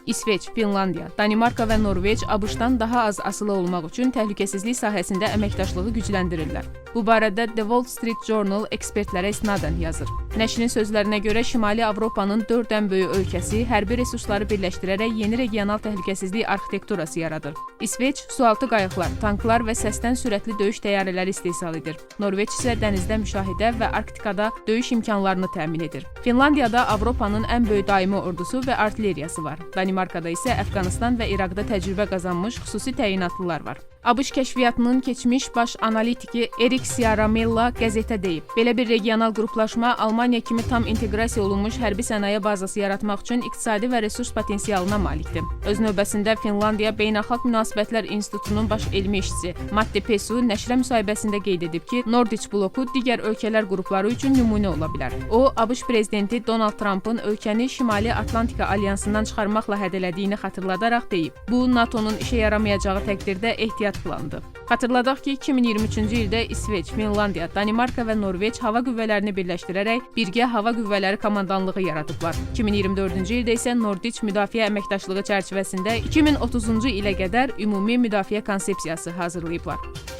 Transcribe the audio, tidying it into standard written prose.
İsveç, Finlandiya, Danimarka və Norveç ABŞ-dan daha az asılı olmaq üçün təhlükəsizlik sahəsində əməkdaşlığı gücləndirirlər. Bu barədə The Wall Street Journal ekspertlərə isnadən yazır. Nəşrin sözlərinə görə Şimali Avropanın 4 ən böyük ölkəsi hərbi resursları birləşdirərək yeni regional təhlükəsizlik arxitekturası yaradır. İsveç sualtı qayıqlar, tanklar və səsdən sürətli döyüş təyyarələri istehsal edir. Norveç isə dənizdə müşahidə və Arktikada döyüş imkanlarını təmin edir. Finlandiyada Avropanın ən böyük daimi ordusu və artilleriyası var. Danimarkada isə Əfqanistan və İraqda təcrübə qazanmış xüsusi təyinatlılar var. ABŞ kəşfiyyatının keçmiş baş analitiki Erik Ciaramella qəzetə deyib. Belə bir regional qruplaşma Almaniya kimi tam inteqrasiya olunmuş hərbi sənaye bazası yaratmaq üçün iqtisadi və resurs potensialına malikdir. Öz növbəsində Finlandiya Beynəlxalq Münasibətlər İnstitutunun baş elmi işçisi Matti Pesu nəşrə müsahibəsində qeyd edib ki, Nordic bloku digər ölkələr qrupları üçün nümunə ola bilər. O, ABŞ prezidenti Donald Trumpın ölkəni Şimali Atlantika Alyansından çıxarmaqla hədələdiyini xatırladaraq deyib. Bu, NATO-nun işə yaramayacağı təqdirdə ehtiyat planıdır. Xatırladaq ki, 2023-cü ildə İsveç, Finlandiya, Danimarka və Norveç hava qüvvələrini birləşdirərək birgə hava qüvvələri komandanlığı yaradıblar. 2024-cü ildə isə Nordic müdafiə əməkdaşlığı çərçivəsində 2030-cu ilə qədər ümumi müdafiə konsepsiyası hazırlayıblar.